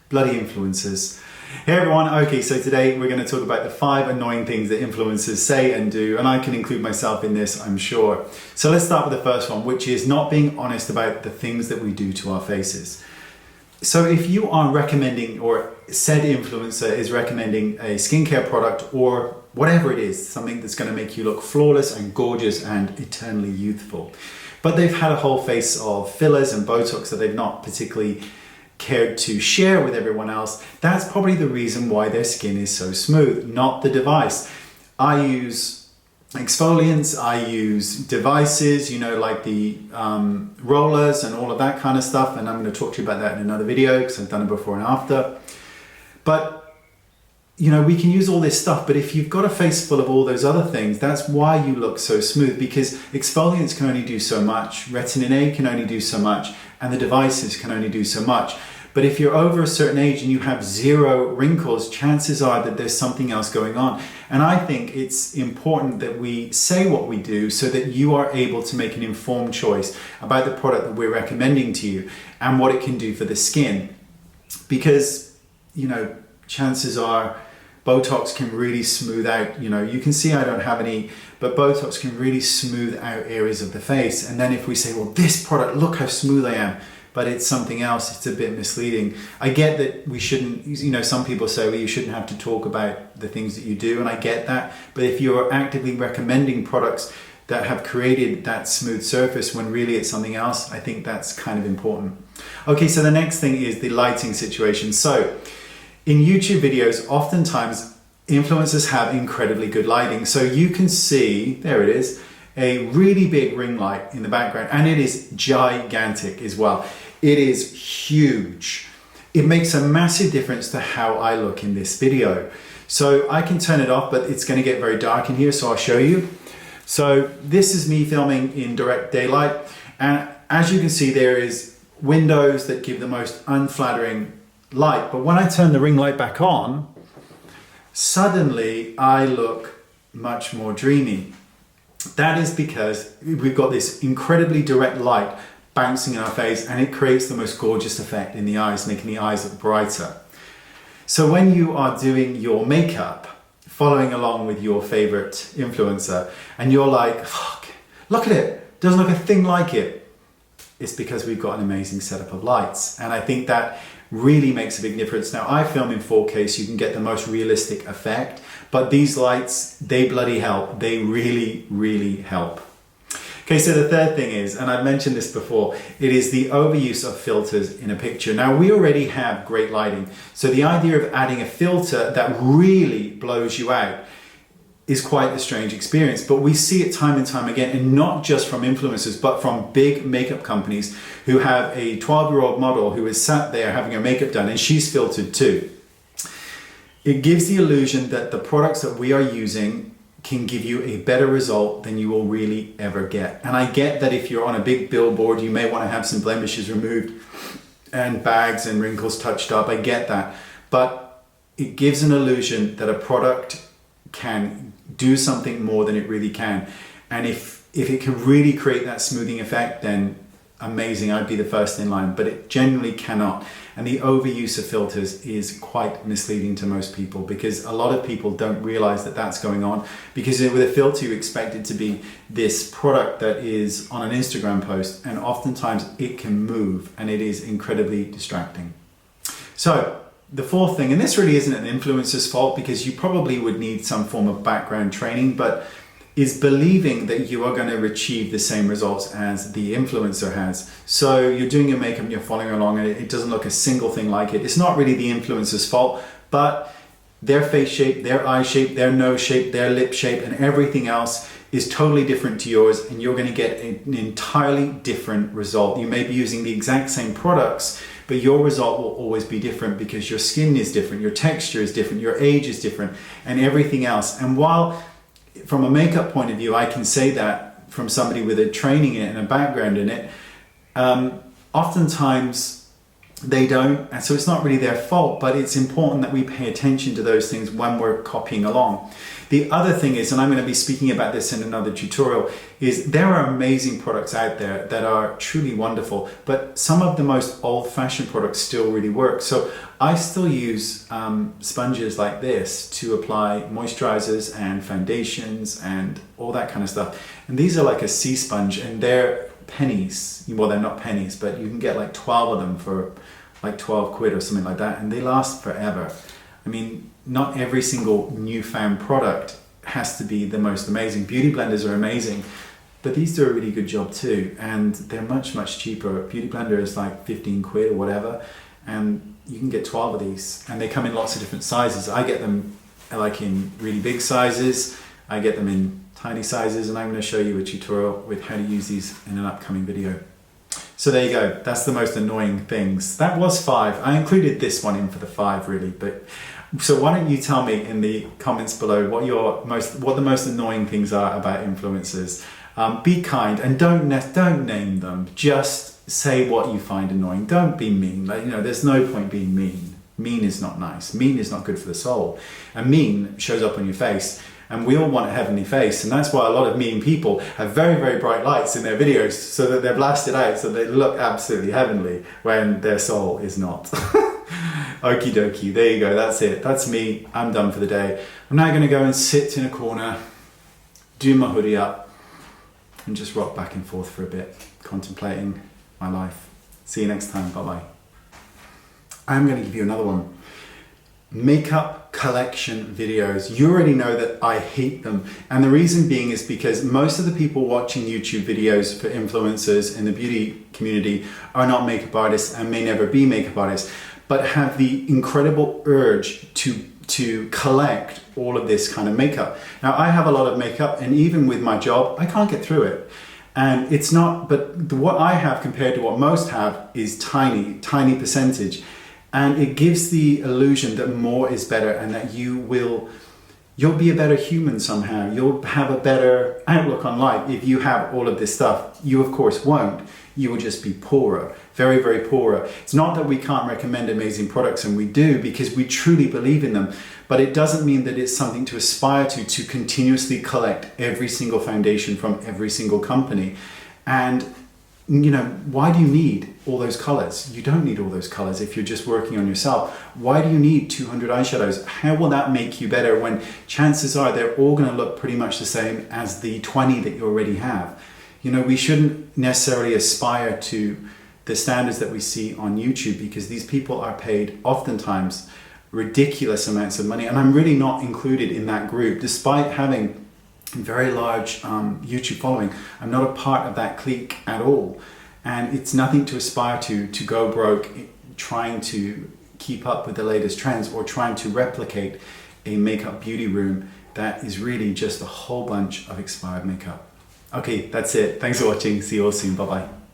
Bloody influencers. Hey everyone, okay, so today we're going to talk about the 5 annoying things that influencers say and do, and I can include myself in this, I'm sure. So let's start with the first one, which is not being honest about the things that we do to our faces. So if you are recommending, or said influencer is recommending a skincare product or whatever it is, something that's going to make you look flawless and gorgeous and eternally youthful, but they've had a whole face of fillers and Botox that they've not particularly cared to share with everyone else, that's probably the reason why their skin is so smooth, not the device. I use exfoliants, I use devices, you know, like the rollers and all of that kind of stuff, and I'm going to talk to you about that in another video because I've done it before and after. But you know, we can use all this stuff, but if you've got a face full of all those other things, that's why you look so smooth, because exfoliants can only do so much, retin A can only do so much, and the devices can only do so much. But if you're over a certain age and you have 0 wrinkles, chances are that there's something else going on. And I think it's important that we say what we do so that you are able to make an informed choice about the product that we're recommending to you and what it can do for the skin. Because, you know, chances are Botox can really smooth out, you know, you can see I don't have any, but Botox can really smooth out areas of the face. And then if we say, well, this product, look how smooth I am, but it's something else, it's a bit misleading. I get that we shouldn't, you know, some people say, well, you shouldn't have to talk about the things that you do, and I get that. But if you're actively recommending products that have created that smooth surface when really it's something else, I think that's kind of important. Okay, so the next thing is the lighting situation. So in YouTube videos, oftentimes influencers have incredibly good lighting. So you can see, there it is, a really big ring light in the background, and it is gigantic as well. It is huge. It makes a massive difference to how I look in this video. So I can turn it off, but it's going to get very dark in here, so I'll show you. So this is me filming in direct daylight, and as you can see, there is windows that give the most unflattering light, but when I turn the ring light back on, suddenly I look much more dreamy. That is because we've got this incredibly direct light bouncing in our face, and it creates the most gorgeous effect in the eyes, making the eyes look brighter. So when you are doing your makeup, following along with your favorite influencer, and you're like, fuck, look at it, doesn't look a thing like it, it's because we've got an amazing setup of lights. And I think that really makes a big difference. Now, I film in 4K, so you can get the most realistic effect, but these lights, they bloody help. They really, really help. Okay, so the third thing is, and I've mentioned this before, it is the overuse of filters in a picture. Now, we already have great lighting, so the idea of adding a filter that really blows you out is quite a strange experience, but we see it time and time again, and not just from influencers, but from big makeup companies who have a 12-year-old model who is sat there having her makeup done, and she's filtered too. It gives the illusion that the products that we are using can give you a better result than you will really ever get. And I get that if you're on a big billboard, you may want to have some blemishes removed and bags and wrinkles touched up. I get that, but it gives an illusion that a product can do something more than it really can. And if it can really create that smoothing effect, then amazing, I'd be the first in line, but it generally cannot. And the overuse of filters is quite misleading to most people, because a lot of people don't realize that that's going on, because with a filter you expect it to be this product that is on an Instagram post, and oftentimes it can move and it is incredibly distracting. So the fourth thing, and this really isn't an influencer's fault because you probably would need some form of background training, but is believing that you are going to achieve the same results as the influencer has. So you're doing your makeup and you're following along and it doesn't look a single thing like it. It's not really the influencer's fault, but their face shape, their eye shape, their nose shape, their lip shape, and everything else is totally different to yours, and you're going to get an entirely different result. You may be using the exact same products, but your result will always be different because your skin is different, your texture is different, your age is different, and everything else. And while from a makeup point of view, I can say that from somebody with a training in it and a background in it, oftentimes They don't, and so it's not really their fault, but it's important that we pay attention to those things when we're copying along. The other thing is, and I'm going to be speaking about this in another tutorial, is there are amazing products out there that are truly wonderful, but some of the most old-fashioned products still really work. So I still use sponges like this to apply moisturizers and foundations and all that kind of stuff. And these are like a sea sponge, and they're pennies. Well, they're not pennies, but you can get like 12 of them for like 12 quid or something like that, and they last forever. I mean, not every single newfound product has to be the most amazing. Beauty blenders are amazing, but these do a really good job too, and they're much, much cheaper. Beauty blender is like 15 quid or whatever, and you can get 12 of these, and they come in lots of different sizes. I get them like in really big sizes, I get them in tiny sizes, and I'm going to show you a tutorial with how to use these in an upcoming video. So there you go, that's the most annoying things. That was 5. I included this one in for the 5 really, but so why don't you tell me in the comments below what the most annoying things are about influencers. Be kind and don't name them. Just say what you find annoying. Don't be mean. Like, you know, there's no point being mean. Mean is not nice. Mean is not good for the soul. And mean shows up on your face. And we all want a heavenly face, and that's why a lot of mean people have very, very bright lights in their videos so that they're blasted out so they look absolutely heavenly when their soul is not. Okie dokie, there you go, that's it. That's me, I'm done for the day. I'm now gonna go and sit in a corner, do my hoodie up, and just rock back and forth for a bit, contemplating my life. See you next time, bye-bye. I'm gonna give you another one. Makeup collection videos. You already know that I hate them, and the reason being is because most of the people watching YouTube videos for influencers in the beauty community are not makeup artists and may never be makeup artists, but have the incredible urge to collect all of this kind of makeup. Now I have a lot of makeup, and even with my job I can't get through it, and it's not, but what I have compared to what most have is tiny percentage. And it gives the illusion that more is better, and that you'll be a better human somehow. You'll have a better outlook on life if you have all of this stuff. You of course won't. You will just be poorer, very, very poorer. It's not that we can't recommend amazing products, and we do, because we truly believe in them. But it doesn't mean that it's something to aspire to continuously collect every single foundation from every single company. And you know, why do you need all those colors? You don't need all those colors if you're just working on yourself. Why do you need 200 eyeshadows? How will that make you better when chances are they're all going to look pretty much the same as the 20 that you already have? You know, we shouldn't necessarily aspire to the standards that we see on YouTube, because these people are paid oftentimes ridiculous amounts of money, and I'm really not included in that group. Despite having very large YouTube following, I'm not a part of that clique at all, and it's nothing to aspire to go broke trying to keep up with the latest trends or trying to replicate a makeup beauty room that is really just a whole bunch of expired makeup. Okay, that's it. Thanks for watching. See you all soon. Bye bye.